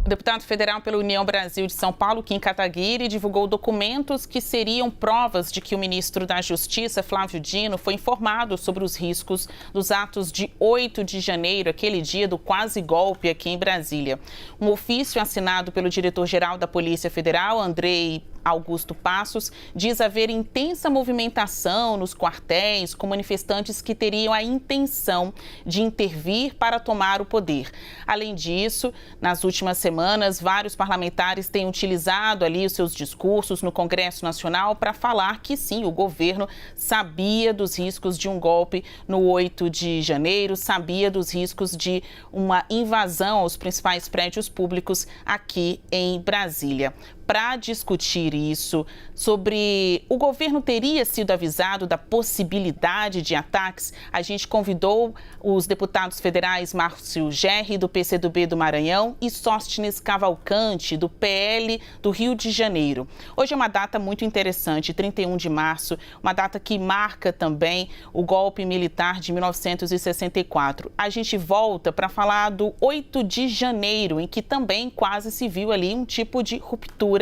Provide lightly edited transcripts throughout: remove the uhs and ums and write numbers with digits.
O deputado federal pela União Brasil de São Paulo, Kim Kataguiri, divulgou documentos que seriam provas de que o ministro da Justiça, Flávio Dino, foi informado sobre os riscos dos atos de 8 de janeiro, aquele dia do quase golpe aqui em Brasília. Um ofício assinado pelo diretor-geral da Polícia Federal, Andrei Augusto Passos, diz haver intensa movimentação nos quartéis com manifestantes que teriam a intenção de intervir para tomar o poder. Além disso, nas últimas semanas, vários parlamentares têm utilizado ali os seus discursos no Congresso Nacional para falar que sim, o governo sabia dos riscos de um golpe no 8 de janeiro, sabia dos riscos de uma invasão aos principais prédios públicos aqui em Brasília. Para discutir isso, sobre o governo teria sido avisado da possibilidade de ataques, a gente convidou os deputados federais Márcio Gerri, do PCdoB do Maranhão, e Sóstenes Cavalcante, do PL do Rio de Janeiro. Hoje é uma data muito interessante, 31 de março, uma data que marca também o golpe militar de 1964. A gente volta para falar do 8 de janeiro, em que também quase se viu ali um tipo de ruptura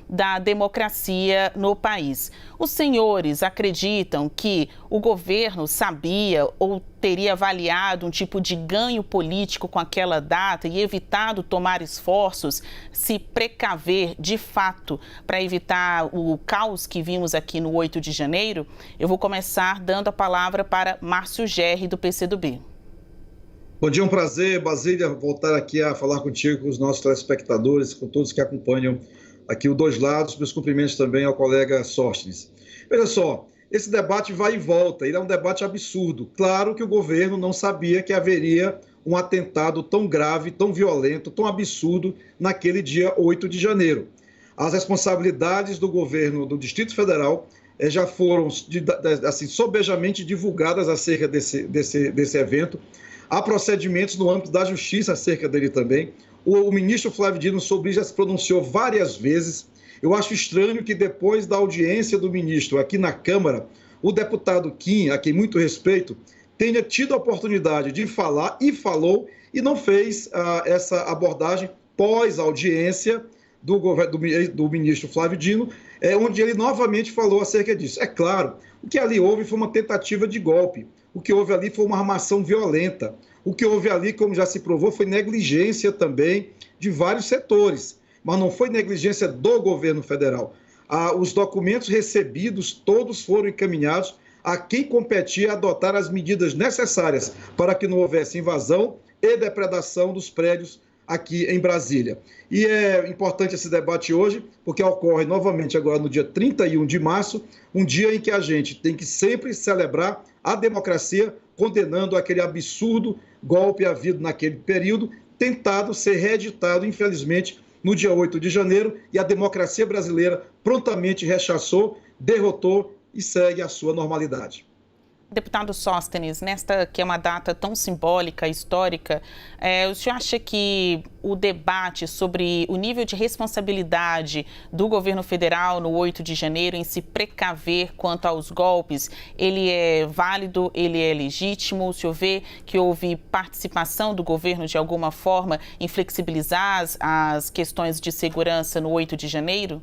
da democracia no país. Os senhores acreditam que o governo sabia ou teria avaliado um tipo de ganho político com aquela data e evitado tomar esforços, se precaver de fato para evitar o caos que vimos aqui no 8 de janeiro? Eu vou começar dando a palavra para Márcio Gerri, do PCdoB. Bom dia, um prazer, Basília, voltar aqui a falar contigo, com os nossos telespectadores, com todos que acompanham aqui o Dois Lados, meus cumprimentos também ao colega Sóstenes. Veja só, esse debate vai e volta, ele é um debate absurdo. Claro que o governo não sabia que haveria um atentado tão grave, tão violento, tão absurdo naquele dia 8 de janeiro. As responsabilidades do governo do Distrito Federal já foram assim, sobejamente divulgadas acerca desse evento. Há procedimentos no âmbito da justiça acerca dele também. O ministro Flávio Dino sobre isso já se pronunciou várias vezes. Eu acho estranho que depois da audiência do ministro aqui na Câmara, o deputado Kim, a quem muito respeito, tenha tido a oportunidade de falar e falou e não fez essa abordagem pós-audiência do ministro Flávio Dino, onde ele novamente falou acerca disso. É claro, o que ali houve foi uma tentativa de golpe. O que houve ali foi uma armação violenta. O que houve ali, como já se provou, foi negligência também de vários setores, mas não foi negligência do governo federal. Os documentos recebidos, todos foram encaminhados a quem competia adotar as medidas necessárias para que não houvesse invasão e depredação dos prédios aqui em Brasília. E é importante esse debate hoje, porque ocorre novamente agora no dia 31 de março, um dia em que a gente tem que sempre celebrar a democracia, condenando aquele absurdo golpe havido naquele período, tentado ser reeditado, infelizmente, no dia 8 de janeiro, e a democracia brasileira prontamente rechaçou, derrotou e segue a sua normalidade. Deputado Sóstenes, nesta que é uma data tão simbólica, histórica, o senhor acha que o debate sobre o nível de responsabilidade do governo federal no 8 de janeiro em se precaver quanto aos golpes, ele é válido, ele é legítimo? O senhor vê que houve participação do governo de alguma forma em flexibilizar as questões de segurança no 8 de janeiro?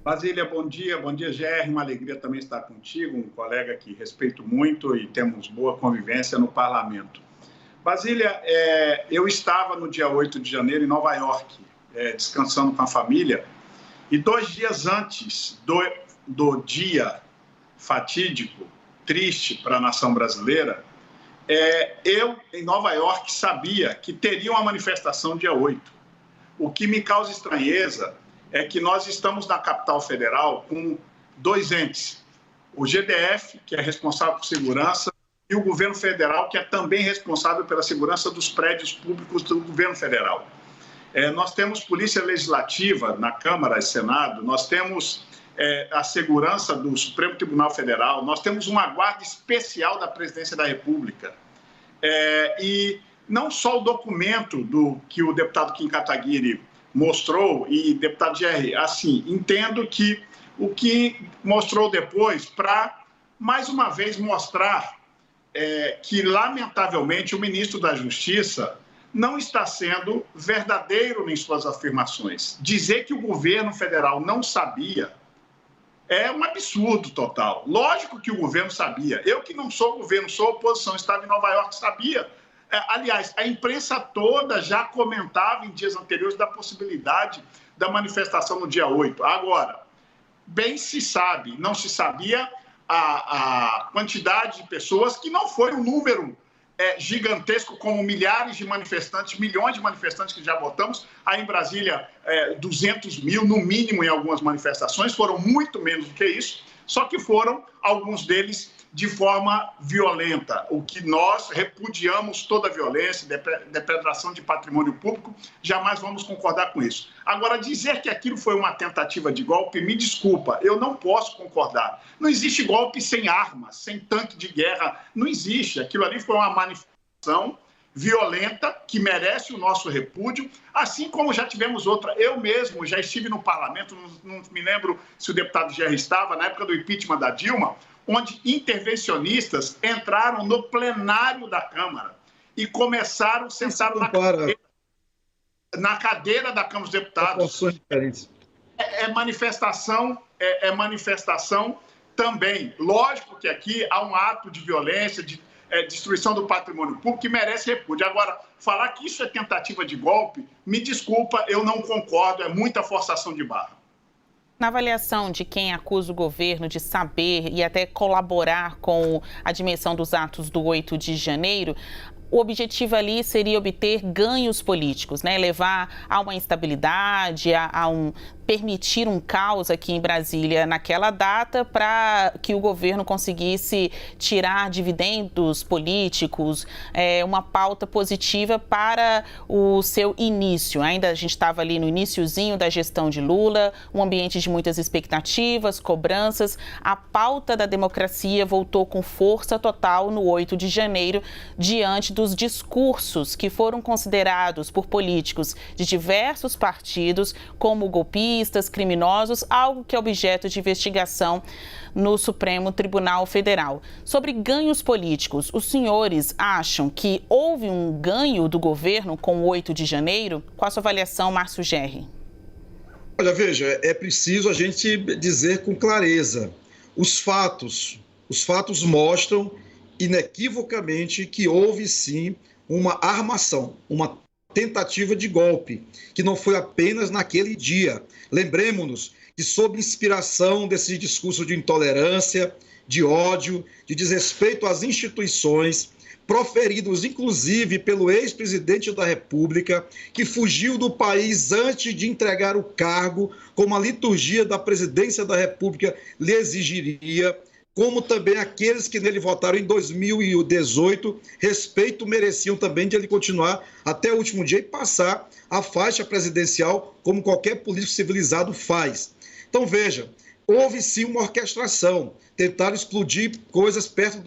Basília, bom dia, Gerri, uma alegria também estar contigo, um colega que respeito muito e temos boa convivência no parlamento. Basília, eu estava no dia 8 de janeiro em Nova York, descansando com a família, e 2 dias antes do dia fatídico, triste para a nação brasileira, eu, em Nova York, sabia que teria uma manifestação dia 8. O que me causa estranheza é que nós estamos na capital federal com 2 entes, o GDF, que é responsável por segurança, e o governo federal, que é também responsável pela segurança dos prédios públicos do governo federal. Nós temos polícia legislativa na Câmara e Senado, nós temos a segurança do Supremo Tribunal Federal, nós temos uma guarda especial da Presidência da República. E não só o documento que o deputado Kim Kataguiri mostrou, e deputado Gerri, assim, entendo que o que mostrou depois para, mais uma vez, mostrar que, lamentavelmente, o ministro da Justiça não está sendo verdadeiro em suas afirmações. Dizer que o governo federal não sabia é um absurdo total. Lógico que o governo sabia. Eu que não sou governo, sou oposição, estava em Nova York, sabia. Aliás, a imprensa toda já comentava em dias anteriores da possibilidade da manifestação no dia 8. Agora, bem se sabe, não se sabia a quantidade de pessoas, que não foi um número gigantesco como milhares de manifestantes, milhões de manifestantes que já votamos. Aí em Brasília, 200 mil, no mínimo, em algumas manifestações, foram muito menos do que isso, só que foram, alguns deles, de forma violenta, o que nós repudiamos toda a violência, depredação de patrimônio público, jamais vamos concordar com isso. Agora, dizer que aquilo foi uma tentativa de golpe, me desculpa, eu não posso concordar. Não existe golpe sem armas, sem tanque de guerra, não existe. Aquilo ali foi uma manifestação violenta, que merece o nosso repúdio, assim como já tivemos outra. Eu mesmo já estive no parlamento, não me lembro se o deputado Gerry estava, na época do impeachment da Dilma, onde intervencionistas entraram no plenário da Câmara e começaram, sentaram na cadeira da Câmara dos Deputados. É manifestação também. Lógico que aqui há um ato de violência, de destruição do patrimônio público que merece repúdio. Agora, falar que isso é tentativa de golpe, me desculpa, eu não concordo, é muita forçação de barra. Na avaliação de quem acusa o governo de saber e até colaborar com a dimensão dos atos do 8 de janeiro, o objetivo ali seria obter ganhos políticos, né? Levar a uma instabilidade, permitir um caos aqui em Brasília naquela data para que o governo conseguisse tirar dividendos políticos, uma pauta positiva para o seu início. Ainda a gente estava ali no iniciozinho da gestão de Lula, um ambiente de muitas expectativas, cobranças. A pauta da democracia voltou com força total no 8 de janeiro, diante dos discursos que foram considerados por políticos de diversos partidos como golpistas, criminosos, algo que é objeto de investigação no Supremo Tribunal Federal. Sobre ganhos políticos, os senhores acham que houve um ganho do governo com o 8 de janeiro? Qual a sua avaliação, Márcio Gerry? Olha, veja, é preciso a gente dizer com clareza. Os fatos mostram inequivocamente que houve sim uma armação, uma tentativa de golpe, que não foi apenas naquele dia. Lembremos-nos que, sob inspiração desse discurso de intolerância, de ódio, de desrespeito às instituições, proferidos inclusive pelo ex-presidente da República, que fugiu do país antes de entregar o cargo, como a liturgia da presidência da República lhe exigiria, como também aqueles que nele votaram em 2018, respeito mereciam também de ele continuar até o último dia e passar a faixa presidencial, como qualquer político civilizado faz. Então, veja, houve sim uma orquestração, tentaram explodir coisas perto,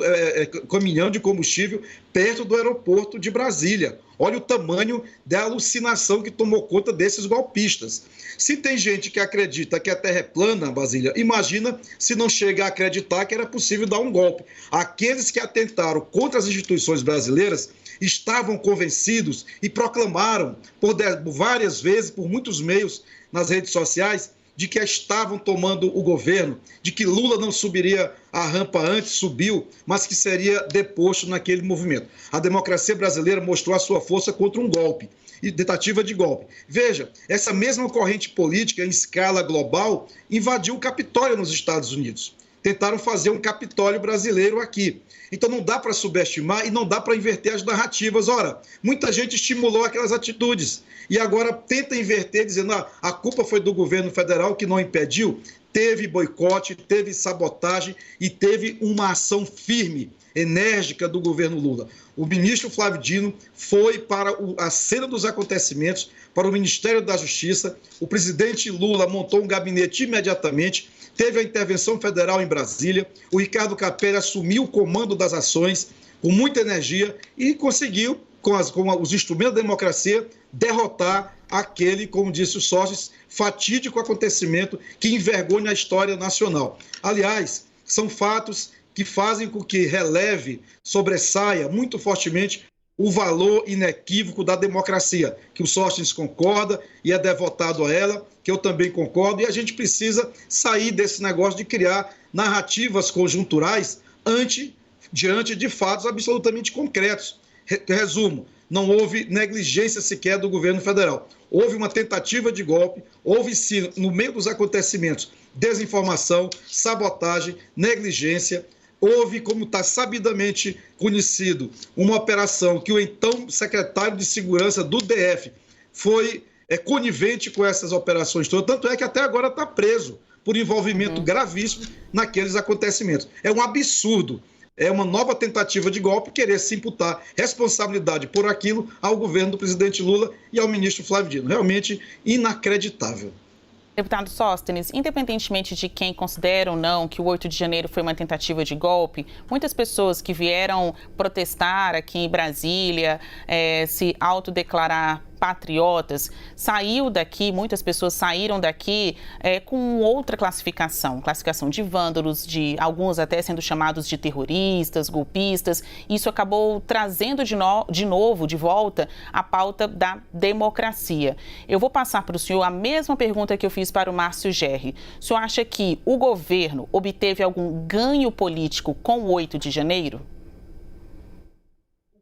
caminhão de combustível perto do aeroporto de Brasília. Olha o tamanho da alucinação que tomou conta desses golpistas. Se tem gente que acredita que a Terra é plana, Brasília, imagina se não chega a acreditar que era possível dar um golpe. Aqueles que atentaram contra as instituições brasileiras estavam convencidos e proclamaram por várias vezes, por muitos meios nas redes sociais, de que estavam tomando o governo, de que Lula não subiria a rampa antes, subiu, mas que seria deposto naquele movimento. A democracia brasileira mostrou a sua força contra um golpe, e tentativa de golpe. Veja, essa mesma corrente política em escala global invadiu o Capitólio nos Estados Unidos. Tentaram fazer um Capitólio brasileiro aqui. Então não dá para subestimar e não dá para inverter as narrativas. Ora, muita gente estimulou aquelas atitudes e agora tenta inverter, dizendo a culpa foi do governo federal que não impediu. Teve boicote, teve sabotagem e teve uma ação firme, enérgica do governo Lula. O ministro Flávio Dino foi para a cena dos acontecimentos, para o Ministério da Justiça. O presidente Lula montou um gabinete imediatamente, teve a intervenção federal em Brasília, o Ricardo Capelli assumiu o comando das ações com muita energia e conseguiu, com os instrumentos da democracia, derrotar aquele, como disse o Sócrates, fatídico acontecimento que envergonha a história nacional. Aliás, são fatos que fazem com que releve, sobressaia muito fortemente o valor inequívoco da democracia, que o Sóstenes concorda e é devotado a ela, que eu também concordo, e a gente precisa sair desse negócio de criar narrativas conjunturais diante de fatos absolutamente concretos. Resumo, não houve negligência sequer do governo federal. Houve uma tentativa de golpe, houve sim, no meio dos acontecimentos, desinformação, sabotagem, negligência. Houve, como está sabidamente conhecido, uma operação que o então secretário de Segurança do DF foi conivente com essas operações todas, tanto é que até agora está preso por envolvimento gravíssimo naqueles acontecimentos. É um absurdo, é uma nova tentativa de golpe querer se imputar responsabilidade por aquilo ao governo do presidente Lula e ao ministro Flávio Dino. Realmente inacreditável. Deputado Sóstenes, independentemente de quem considera ou não que o 8 de janeiro foi uma tentativa de golpe, muitas pessoas que vieram protestar aqui em Brasília, se autodeclarar patriotas, muitas pessoas saíram daqui com outra classificação de vândalos, de alguns até sendo chamados de terroristas, golpistas. Isso acabou trazendo de volta a pauta da democracia. Eu vou passar para o senhor a mesma pergunta que eu fiz para o Márcio Gerri. O senhor acha que o governo obteve algum ganho político com o 8 de janeiro?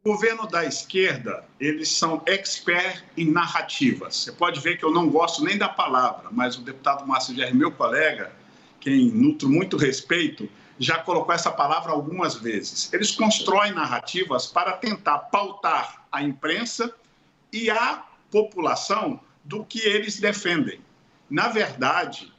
O governo da esquerda, eles são expert em narrativas. Você pode ver que eu não gosto nem da palavra, mas o deputado Márcio Gerri, meu colega, quem nutro muito respeito, já colocou essa palavra algumas vezes. Eles constroem narrativas para tentar pautar a imprensa e a população do que eles defendem. Na verdade,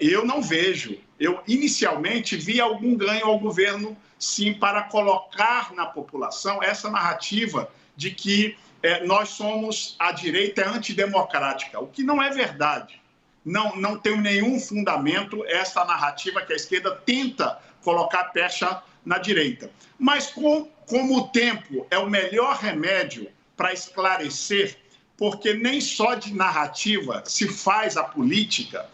eu não vejo. Eu inicialmente vi algum ganho ao governo, sim, para colocar na população essa narrativa de que nós somos, a direita é antidemocrática, o que não é verdade. Não tem nenhum fundamento essa narrativa que a esquerda tenta colocar pecha na direita. Mas como o tempo é o melhor remédio para esclarecer, porque nem só de narrativa se faz a política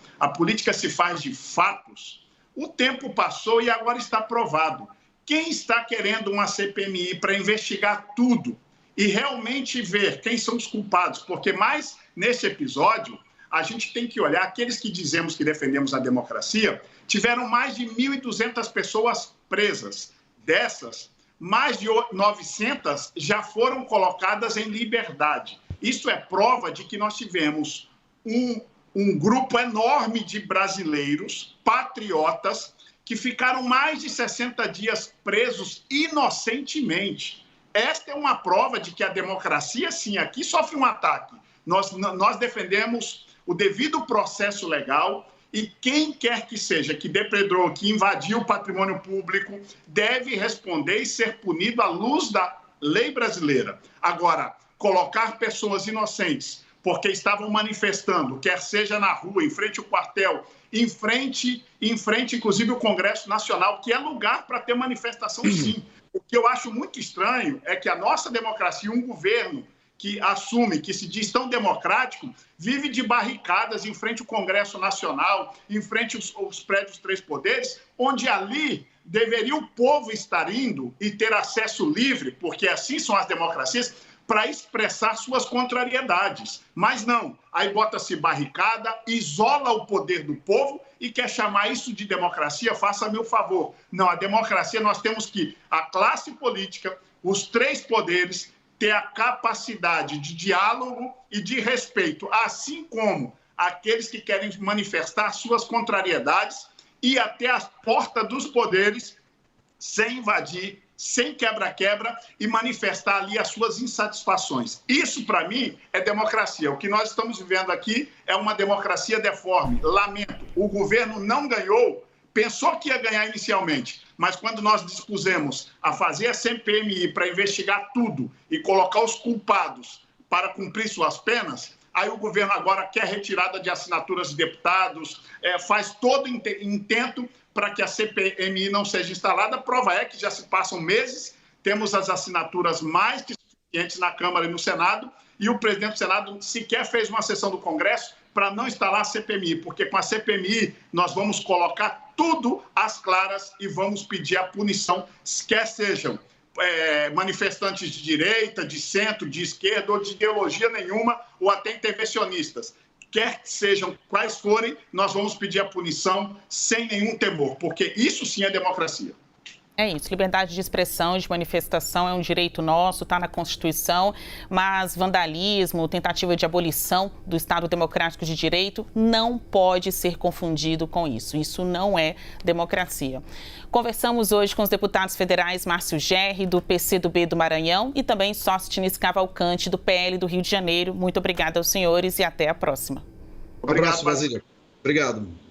se faz de fatos, o tempo passou e agora está provado. Quem está querendo uma CPMI para investigar tudo e realmente ver quem são os culpados? Porque mais nesse episódio, a gente tem que olhar, aqueles que dizemos que defendemos a democracia, tiveram mais de 1.200 pessoas presas. Dessas, mais de 900 já foram colocadas em liberdade. Isso é prova de que nós tivemos um grupo enorme de brasileiros, patriotas, que ficaram mais de 60 dias presos inocentemente. Esta é uma prova de que a democracia, sim, aqui sofre um ataque. Nós defendemos o devido processo legal e quem quer que seja que depredou, que invadiu o patrimônio público, deve responder e ser punido à luz da lei brasileira. Agora, colocar pessoas inocentes porque estavam manifestando, quer seja na rua, em frente ao quartel, em frente, inclusive, o Congresso Nacional, que é lugar para ter manifestação, sim. O que eu acho muito estranho é que a nossa democracia, um governo que assume, que se diz tão democrático, vive de barricadas em frente ao Congresso Nacional, em frente aos prédios dos três poderes, onde ali deveria o povo estar indo e ter acesso livre, porque assim são as democracias, para expressar suas contrariedades. Mas não, aí bota-se barricada, isola o poder do povo e quer chamar isso de democracia, faça meu favor. Não, a democracia nós temos que, a classe política, os três poderes, ter a capacidade de diálogo e de respeito, assim como aqueles que querem manifestar suas contrariedades e até as portas dos poderes sem invadir, sem quebra-quebra e manifestar ali as suas insatisfações. Isso, para mim, é democracia. O que nós estamos vivendo aqui é uma democracia deforme. Lamento, o governo não ganhou, pensou que ia ganhar inicialmente, mas quando nós dispusemos a fazer a CPMI para investigar tudo e colocar os culpados para cumprir suas penas, aí o governo agora quer retirada de assinaturas de deputados, faz todo intento para que a CPMI não seja instalada. A prova é que já se passam meses, temos as assinaturas mais que suficientes na Câmara e no Senado, e o presidente do Senado sequer fez uma sessão do Congresso para não instalar a CPMI, porque com a CPMI nós vamos colocar tudo às claras e vamos pedir a punição, quer sejam manifestantes de direita, de centro, de esquerda ou de ideologia nenhuma, ou até intervencionistas. Quer que sejam quais forem, nós vamos pedir a punição sem nenhum temor, porque isso sim é democracia. É isso, liberdade de expressão e de manifestação é um direito nosso, está na Constituição, mas vandalismo, tentativa de abolição do Estado Democrático de Direito não pode ser confundido com isso. Isso não é democracia. Conversamos hoje com os deputados federais Márcio Gerri, do PCdoB do Maranhão, e também Sóstenes Cavalcante, do PL do Rio de Janeiro. Muito obrigada aos senhores e até a próxima. Um abraço, Basília. Obrigado.